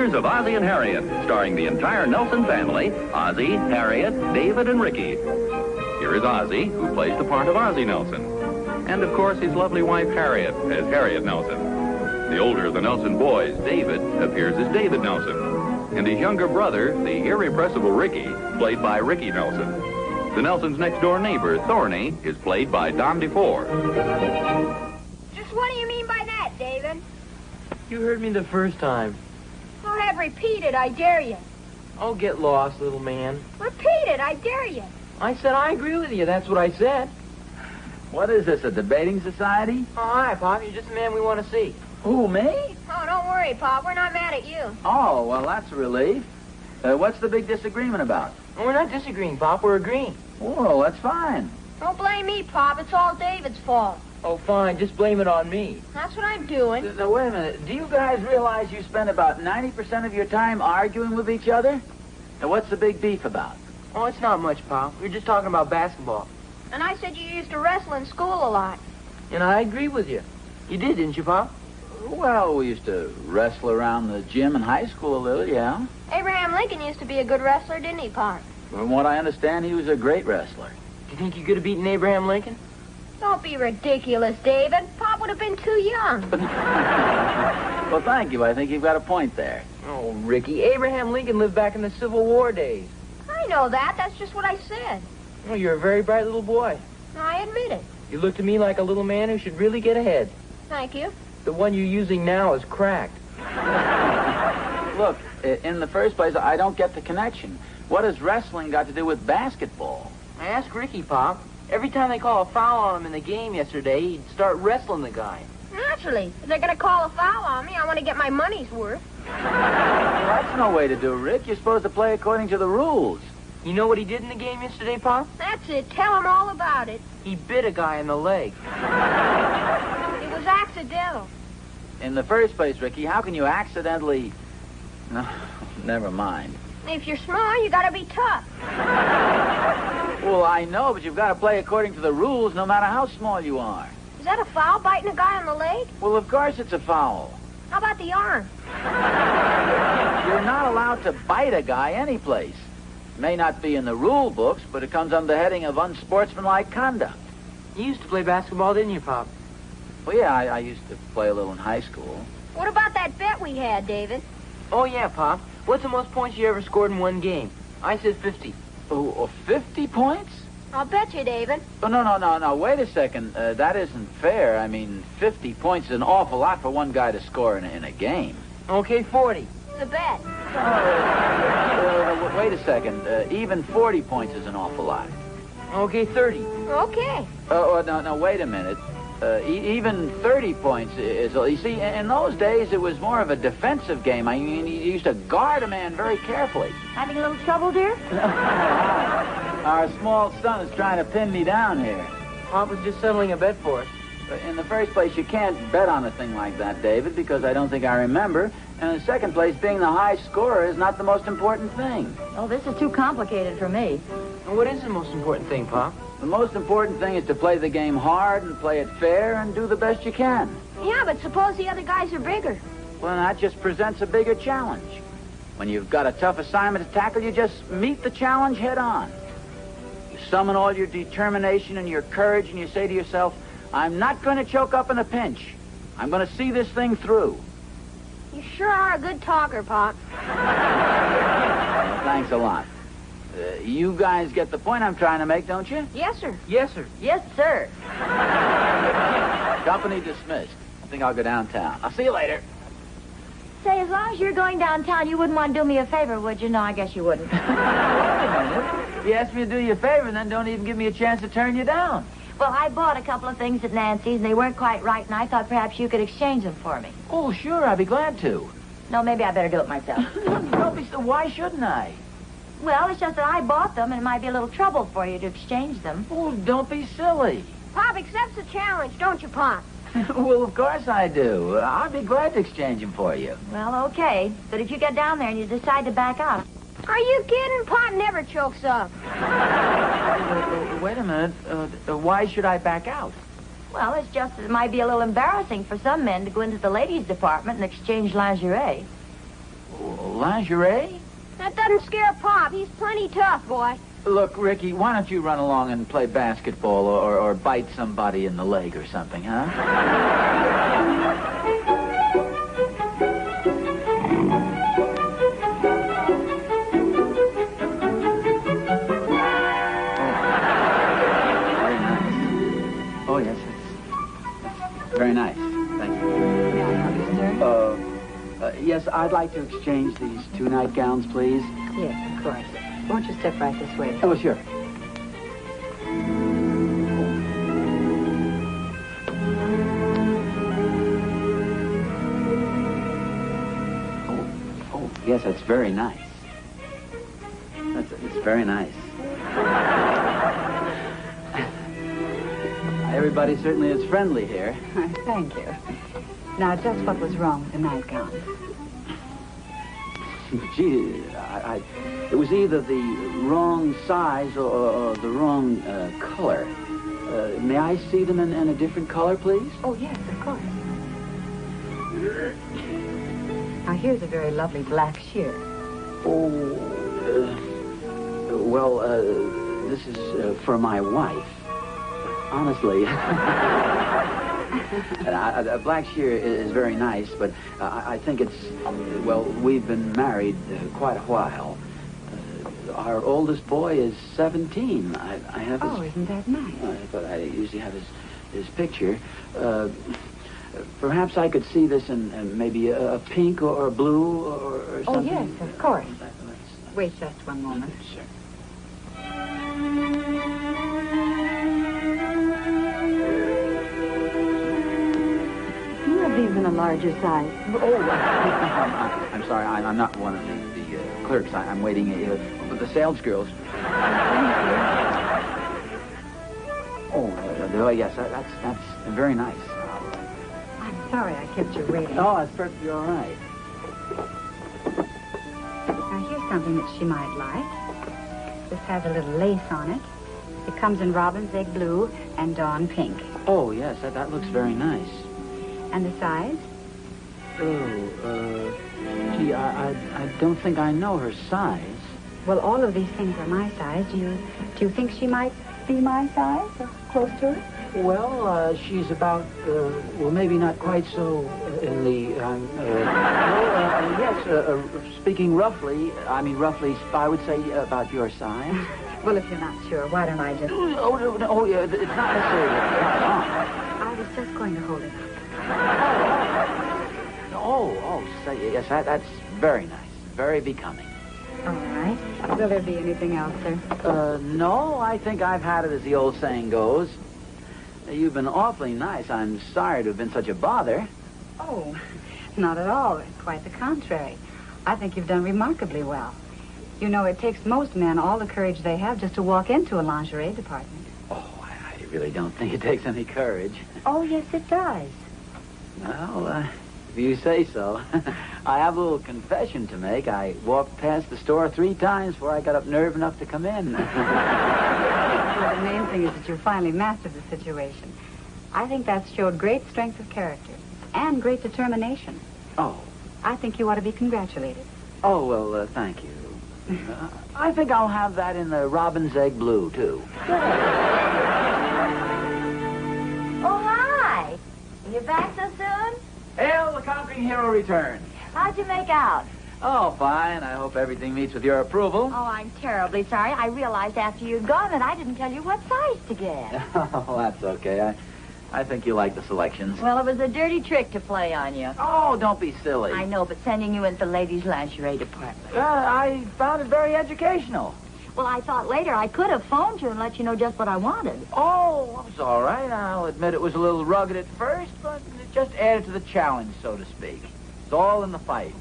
Adventures of Ozzie and Harriet, starring the entire Nelson family, Ozzie, Harriet, David, and Ricky. Here is Ozzie, who plays the part of Ozzie Nelson. And, of course, his lovely wife, Harriet, as Harriet Nelson. The older of the Nelson boys, David, appears as David Nelson. And his younger brother, the irrepressible Ricky, played by Ricky Nelson. The Nelson's next-door neighbor, Thorny, is played by Don DeFore. Just what do you mean by that, David? You heard me the first time. Go ahead, repeat it, I dare you. Oh, get lost, little man. Repeat it, I dare you. I said I agree with you. That's what I said. What is this, a debating society? Oh, hi, Pop. You're just the man we want to see. Who, me? Oh, don't worry, Pop. We're not mad at you. Oh, well, that's a relief. What's the big disagreement about? Oh, we're not disagreeing, Pop. We're agreeing. Oh, that's fine. Don't blame me, Pop. It's all David's fault. Oh, fine. Just blame it on me. That's what I'm doing. Now, wait a minute. Do you guys realize you spend about 90% of your time arguing with each other? Now, what's the big beef about? Oh, it's not much, Pop. We were just talking about basketball. And I said you used to wrestle in school a lot. And I agree with you. You did, didn't you, Pop? Well, we used to wrestle around the gym in high school a little, yeah. Abraham Lincoln used to be a good wrestler, didn't he, Pop? From what I understand, he was a great wrestler. Do you think you could have beaten Abraham Lincoln? Don't be ridiculous, David. Pop would have been too young. Well, thank you. I think you've got a point there. Oh, Ricky, Abraham Lincoln lived back in the Civil War days. I know that. That's just what I said. Oh, you're a very bright little boy. I admit it. You look to me like a little man who should really get ahead. Thank you. The one you're using now is cracked. Look, in the first place, I don't get the connection. What has wrestling got to do with basketball? I asked Ricky, Pop. Every time they call a foul on him in the game yesterday, he'd start wrestling the guy. Naturally. If they're going to call a foul on me, I want to get my money's worth. Well, that's no way to do, Rick. You're supposed to play according to the rules. You know what he did in the game yesterday, Pop? That's it. Tell him all about it. He bit a guy in the leg. It was accidental. In the first place, Ricky, how can you accidentally... No, never mind. If you're small, you got to be tough. Well, I know, but you've got to play according to the rules no matter how small you are. Is that a foul, biting a guy on the leg? Well, of course it's a foul. How about the arm? You're not allowed to bite a guy anyplace. It may not be in the rule books, but it comes under the heading of unsportsmanlike conduct. You used to play basketball, didn't you, Pop? Well, yeah, I used to play a little in high school. What about that bet we had, David? Oh, yeah, Pop. What's the most points you ever scored in one game? I said 50. Oh, 50 points? I'll bet you, David. Oh, no, wait a second. That isn't fair. I mean, 50 points is an awful lot for one guy to score in a game. Okay, 40. It's a bet. Wait a second. Even 40 points is an awful lot. Okay, 30. Okay. No, wait a minute. Even 30 points is... You see, in those days, it was more of a defensive game. I mean, you used to guard a man very carefully. Having a little trouble, dear? Our small son is trying to pin me down here. Pop was just settling a bet for us. In the first place, you can't bet on a thing like that, David, because I don't think I remember. And in the second place, being the high scorer is not the most important thing. Oh, this is too complicated for me. And what is the most important thing, Pop? The most important thing is to play the game hard and play it fair and do the best you can. Yeah, but suppose the other guys are bigger. Well, that just presents a bigger challenge. When you've got a tough assignment to tackle, you just meet the challenge head on. You summon all your determination and your courage, and you say to yourself, I'm not going to choke up in a pinch. I'm going to see this thing through. You sure are a good talker, Pop. Well, thanks a lot. You guys get the point I'm trying to make, don't you? Yes, sir. Yes, sir. Yes, sir. Company dismissed. I think I'll go downtown. I'll see you later. Say, as long as you're going downtown, you wouldn't want to do me a favor, would you? No, I guess you wouldn't. Wait a minute. You asked me to do you a favor and then don't even give me a chance to turn you down. Well, I bought a couple of things at Nancy's, and they weren't quite right, and I thought perhaps you could exchange them for me. Oh, sure, I'd be glad to. No, maybe I better do it myself. Don't be so... Why shouldn't I? Well, it's just that I bought them, and it might be a little trouble for you to exchange them. Oh, don't be silly. Pop accepts the challenge, don't you, Pop? Well, of course I do. I'd be glad to exchange them for you. Well, okay. But if you get down there and you decide to back out... Are you kidding? Pop never chokes up. Wait a minute. Why should I back out? Well, it's just that it might be a little embarrassing for some men to go into the ladies' department and exchange lingerie. Lingerie? That doesn't scare Pop. He's plenty tough, boy. Look, Ricky, why don't you run along and play basketball or bite somebody in the leg or something, huh? Oh, yes, that's very nice. Thank you. May I help you, sir? Yes, I'd like to exchange these 2 nightgowns, please. Yes, of course. Won't you step right this way? Oh, sure. Oh, yes, that's very nice. It's very nice. Everybody certainly is friendly here. Thank you. Now, just what was wrong with the nightgown? Gee, it was either the wrong size or the wrong color. May I see them in a different color, please? Oh, yes, of course. Now, here's a very lovely black sheer. Oh, well, this is for my wife. Honestly. A black sheer is very nice, but I think it's, well, we've been married quite a while. Our oldest boy is 17. I have his... Oh, isn't that nice? But I usually have his picture. Perhaps I could see this in maybe a pink or a blue or something. Oh, yes, of course. Wait just one moment. Sure. These in a larger size. Oh, I'm sorry. I'm not one of the clerks. I'm waiting with the sales girls. Oh, yes, that's very nice. I'm sorry I kept you waiting. Oh, that's perfectly all right. Now, here's something that she might like. This has a little lace on it. It comes in robin's egg blue and dawn pink. Oh, yes, that looks very nice. And the size? Oh, gee, I don't think I know her size. Well, all of these things are my size. Do you think she might be my size or close to it? Well, she's about, well, maybe not quite so in the, yes, speaking roughly, I I would say about your size. Well, if you're not sure, why don't I just... Oh, yeah, it's not necessarily right on. I was just going to hold it up. Say, yes, that's very nice, very becoming. All right. Will there be anything else, sir? No, I think I've had it, as the old saying goes. You've been awfully nice. I'm sorry to have been such a bother. Oh, not at all. Quite the contrary. I think you've done remarkably well. You know, it takes most men all the courage they have just to walk into a lingerie department. Oh, I really don't think it takes any courage. Oh, yes, it does. Well, if you say so. I have a little confession to make. I walked past the store 3 times before I got up nerve enough to come in. Well, the main thing is that you finally mastered the situation. I think that showed great strength of character and great determination. Oh. I think you ought to be congratulated. Oh, well, thank you. I think I'll have that in the robin's egg blue, too. Oh, hi. You back so soon? Hail the conquering hero returns. How'd you make out? Oh, fine. I hope everything meets with your approval. Oh, I'm terribly sorry. I realized after you'd gone that I didn't tell you what size to get. Oh, that's okay. I think you like the selections. Well, it was a dirty trick to play on you. Oh, don't be silly. I know, but sending you into the ladies' lingerie department. I found it very educational. Well, I thought later I could have phoned you and let you know just what I wanted. Oh, it's all right. I'll admit it was a little rugged at first, but it just added to the challenge, so to speak. It's all in the fight.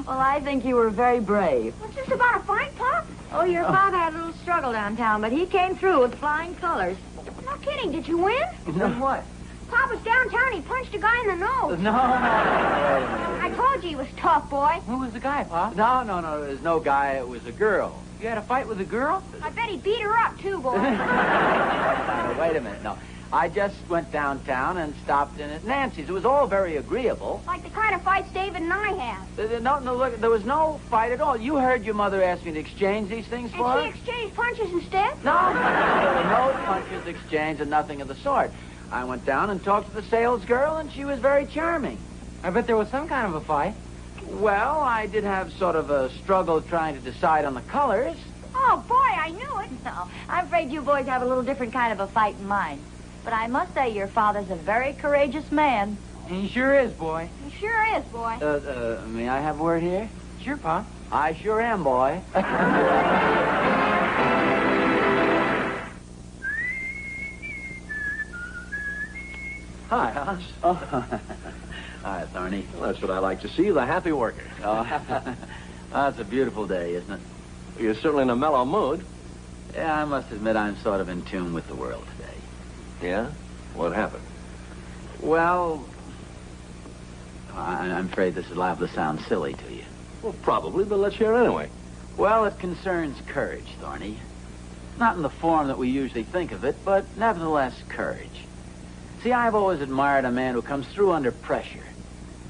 Well, I think you were very brave. What's this about a fight, Pop? Oh, your father had a little struggle downtown, but he came through with flying colors. No kidding. Did you win? No, what? Pop was downtown. He punched a guy in the nose. No. I told you he was tough, boy. Who was the guy, Pop? No. There's no guy. It was a girl. You had a fight with a girl? I bet he beat her up, too, boy. Now, wait a minute. No. I just went downtown and stopped in at Nancy's. It was all very agreeable. Like the kind of fights David and I have. No, look, there was no fight at all. You heard your mother ask me to exchange these things for her? And she exchanged punches instead? No, there were no punches exchanged and nothing of the sort. I went down and talked to the sales girl, and she was very charming. I bet there was some kind of a fight. Well, I did have sort of a struggle trying to decide on the colors. Oh, boy, I knew it. No, I'm afraid you boys have a little different kind of a fight in mind. But I must say your father's a very courageous man. He sure is, boy. He sure is, boy. May I have a word here? Sure, Pop. I sure am, boy. Hi, Oz. Oh. Hi, Thorny. Well, that's what I like to see, the happy worker. Oh, it's a beautiful day, isn't it? You're certainly in a mellow mood. Yeah, I must admit I'm sort of in tune with the world today. Yeah? What happened? Well, I'm afraid this is liable to sound silly to you. Well, probably, but let's hear it anyway. Well, it concerns courage, Thorny. Not in the form that we usually think of it, but nevertheless courage. See, I've always admired a man who comes through under pressure.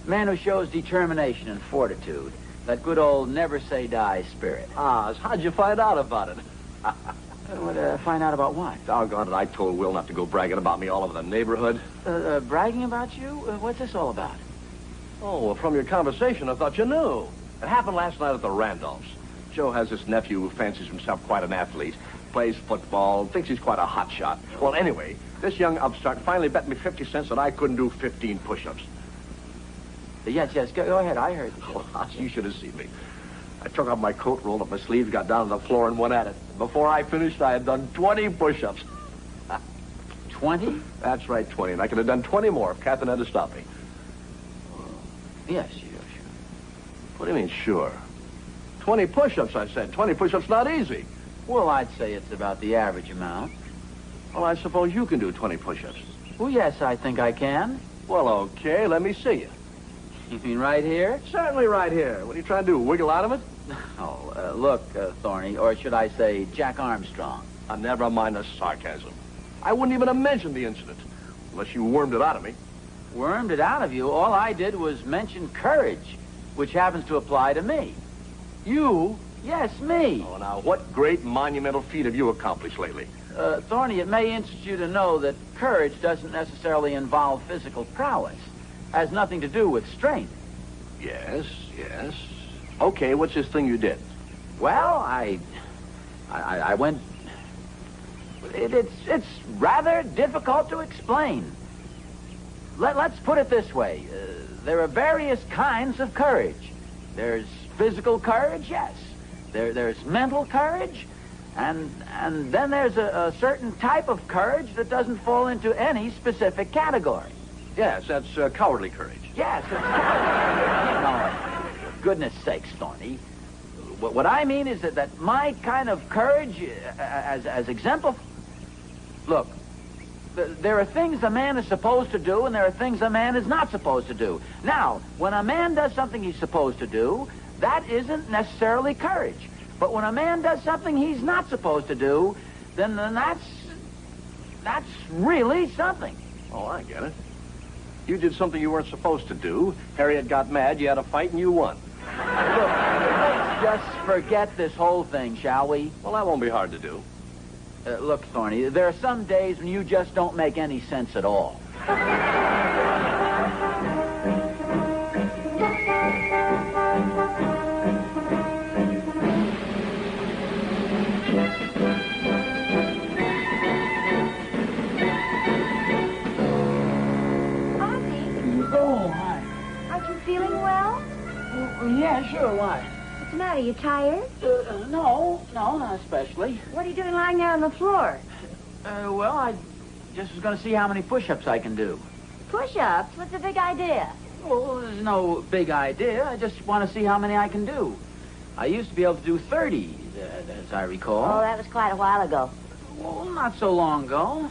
A man who shows determination and fortitude. That good old never-say-die spirit. Oz, how'd you find out about it? Find out about what? Doggone it, I told Will not to go bragging about me all over the neighborhood. Bragging about you? What's this all about? Oh, well, from your conversation, I thought you knew. It happened last night at the Randolphs. Joe has this nephew who fancies himself quite an athlete. Plays football, thinks he's quite a hot shot. Well, anyway, this young upstart finally bet me 50 cents that I couldn't do 15 push-ups. Yes, go ahead. I heard. Oh, Oz, you should have seen me. I took off my coat, rolled up my sleeves, got down to the floor, and went at it. Before I finished, I had done 20 push-ups. 20? That's right, 20. And I could have done 20 more if Catherine had to stop me. Yes, sure. What do you mean, sure? 20 push-ups, I said. 20 push-ups not easy. Well, I'd say it's about the average amount. Well, I suppose you can do 20 push-ups. Well, yes, I think I can. Well, okay, let me see you. You mean right here? Certainly right here. What are you trying to do, wiggle out of it? Oh, look, Thorny, or should I say Jack Armstrong. Never mind the sarcasm. I wouldn't even have mentioned the incident, unless you wormed it out of me. Wormed it out of you? All I did was mention courage, which happens to apply to me. You? Yes, me. Oh, now, what great monumental feat have you accomplished lately? Thorny, it may interest you to know that courage doesn't necessarily involve physical prowess. Has nothing to do with strength. Yes. Okay, what's this thing you did? Well, I went... It's rather difficult to explain. Let's put it this way. There are various kinds of courage. There's physical courage, yes. There's mental courage, and then there's a certain type of courage that doesn't fall into any specific category. Yes, that's cowardly courage. Yes, it's no, for goodness sakes, Thorny. What I mean is that my kind of courage, as example... Look, there are things a man is supposed to do, and there are things a man is not supposed to do. Now, when a man does something he's supposed to do, that isn't necessarily courage. But when a man does something he's not supposed to do, then that's really something. Oh, I get it. You did something you weren't supposed to do. Harriet got mad, you had a fight, and you won. Look, let's just forget this whole thing, shall we? Well, that won't be hard to do. Look, Thorny, there are some days when you just don't make any sense at all. Oh, hi. Aren't you feeling well? Yeah, sure, why? What's the matter? You tired? No, not especially. What are you doing lying there on the floor? Well, I just was going to see how many push-ups I can do. Push-ups? What's the big idea? Well, there's no big idea. I just want to see how many I can do. I used to be able to do 30, as I recall. Oh, that was quite a while ago. Well, not so long ago.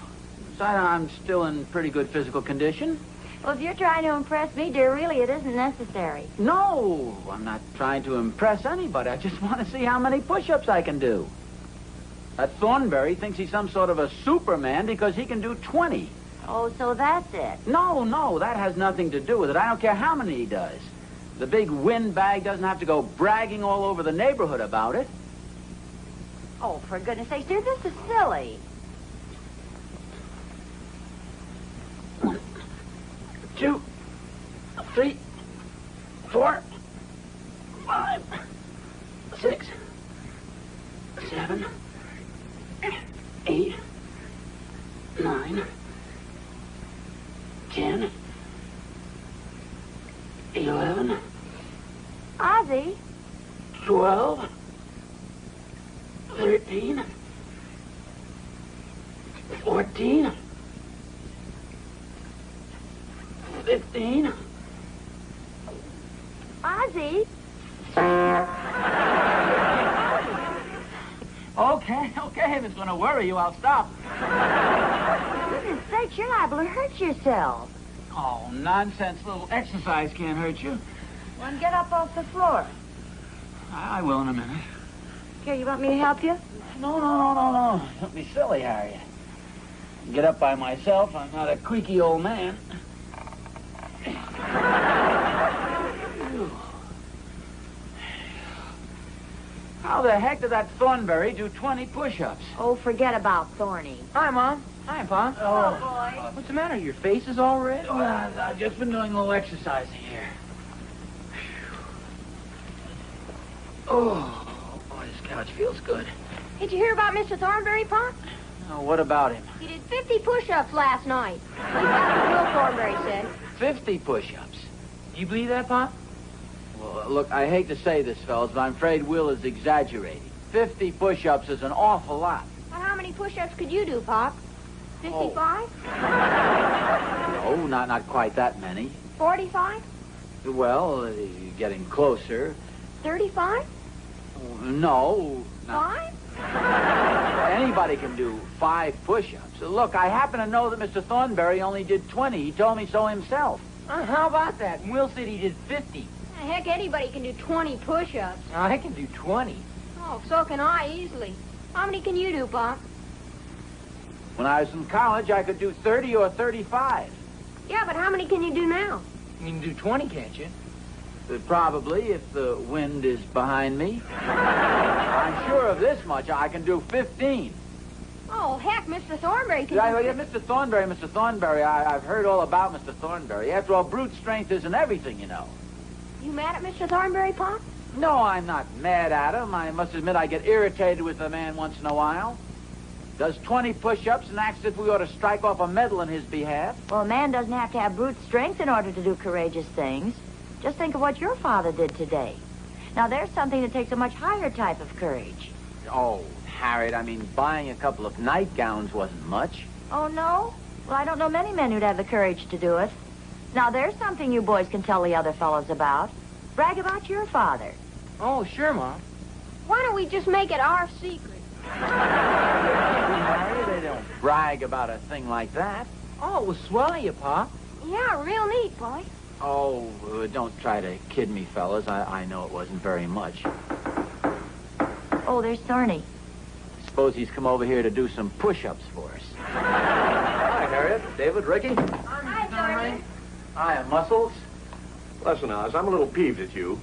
Besides, I'm still in pretty good physical condition. Well, if you're trying to impress me, dear, really, it isn't necessary. No, I'm not trying to impress anybody. I just want to see how many push-ups I can do. That Thornberry thinks he's some sort of a Superman because he can do 20. Oh, so that's it. No, that has nothing to do with it. I don't care how many he does. The big windbag doesn't have to go bragging all over the neighborhood about it. Oh, for goodness sakes, dear, this is silly. 1, 2, 3, 4, 5, 6, 7, 8, 9, 10, 11, Ozzie? 12, 13, 14, 15. Ozzie? Okay, if it's going to worry you, I'll stop. For goodness sakes, you're liable to hurt yourself. Oh, nonsense. Little exercise can't hurt you. Well, then get up off the floor. I will in a minute. Here, you want me to help you? No. Don't be silly, Harriet. Get up by myself. I'm not a creaky old man. How the heck did that Thornberry do 20 push-ups? Oh, forget about Thorny. Hi, Mom. Hi, Pa. Oh, boy. What's the matter? Your face is all red? Well, I've just been doing a little exercising here. Oh, boy, this couch feels good. Did you hear about Mr. Thornberry, Pop? Oh, what about him? He did 50 push-ups last night. That's what Will Thornberry said. 50 push-ups. You believe that, Pa? Well, look, I hate to say this, fellas, but I'm afraid Will is exaggerating. 50 push-ups is an awful lot. Well, how many push-ups could you do, Pop? 55? No, not quite that many. 45? Well, you're getting closer. 35? No. Not. 5? Anybody can do 5 push-ups. Look, I happen to know that Mr. Thornberry only did 20. He told me so himself. How about that? Will said he did 50. Heck, anybody can do 20 push-ups. I can do 20. Oh, so can I, easily. How many can you do, Pop? When I was in college, I could do 30 or 35. Yeah, but how many can you do now? You can do 20, can't you? Probably, if the wind is behind me. I'm sure of this much. I can do 15. Oh, heck, Mr. Thornberry can Yeah, do... Mr. Thornberry, I've heard all about Mr. Thornberry. After all, brute strength isn't everything, you know. You mad at Mr. Thornberry, Pop? No, I'm not mad at him. I must admit I get irritated with the man once in a while. Does 20 push-ups and acts as if we ought to strike off a medal in his behalf. Well, a man doesn't have to have brute strength in order to do courageous things. Just think of what your father did today. Now, there's something that takes a much higher type of courage. Oh, Harriet, I mean, buying a couple of nightgowns wasn't much. Oh, no? Well, I don't know many men who'd have the courage to do it. Now, there's something you boys can tell the other fellows about. Brag about your father. Oh, sure, Mom. Why don't we just make it our secret? Harriet, they don't brag about a thing like that. Oh, it was swell of you, Pa. Yeah, real neat, boy. Oh, don't try to kid me, fellas. I know it wasn't very much. Oh, there's Thorny. Suppose he's come over here to do some push-ups for us. Hi, Harriet. David, Ricky. Hi, Thorny. Hiya, Muscles. Listen, Oz, I'm a little peeved at you.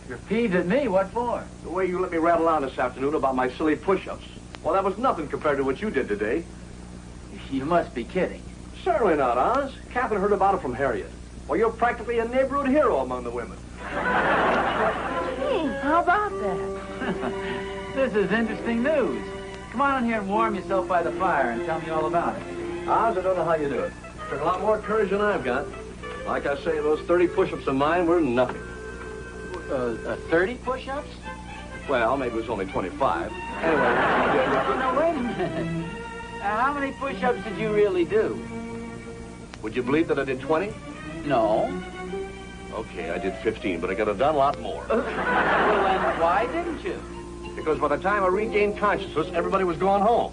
You're peeved at me? What for? The way you let me rattle on this afternoon about my silly push-ups. Well, that was nothing compared to what you did today. You must be kidding. Certainly not, Oz. Catherine heard about it from Harriet. Well, you're practically a neighborhood hero among the women. Gee, How about that? This is interesting news. Come on in here and warm yourself by the fire and tell me all about it. Oz, I don't know how you do it. Took a lot more courage than I've got. Like I say, those 30 push-ups of mine were nothing. 30 push-ups? Well, maybe it was only 25. Anyway, what you did... No, wait a minute. How many push-ups did you really do? Would you believe that I did 20? No. Okay, I did 15, but I could have done a lot more. Well, then why didn't you? Because by the time I regained consciousness, everybody was going home.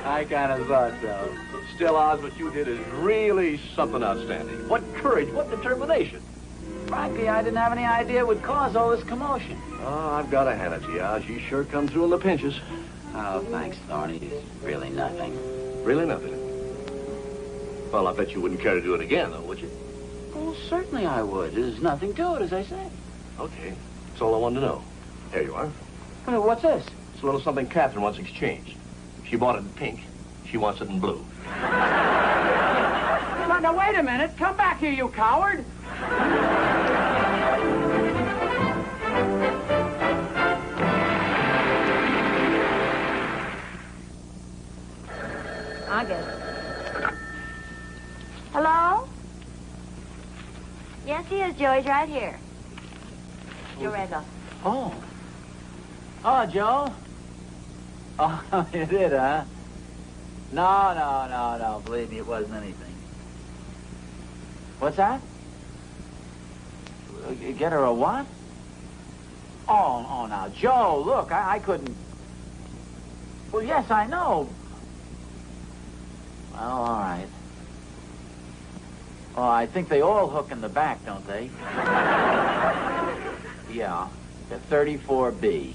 I kind of thought so. Still, Oz, what you did is really something outstanding. What courage, what determination. Frankly, I didn't have any idea it would cause all this commotion. Oh, I've got to hand it to you, Oz. You sure come through in the pinches. Oh, thanks, Thorny. It's really nothing. Really nothing. Well, I bet you wouldn't care to do it again, though, would you? Well, certainly I would. There's nothing to it, as I say. Okay. That's all I wanted to know. Here you are. What's this? It's a little something Catherine wants exchanged. She bought it in pink. She wants it in blue. Now, wait a minute. Come back here, you coward. I guess. Hello? Yes, he is, Joe. He's right here. Joe Rego. Oh. Oh, Joe. Oh, you did, huh? No. Believe me, it wasn't anything. What's that? Get her a what? Oh, now, Joe, look, I couldn't... Well, yes, I know. Well, all right. Oh, I think they all hook in the back, don't they? Yeah. The 34B.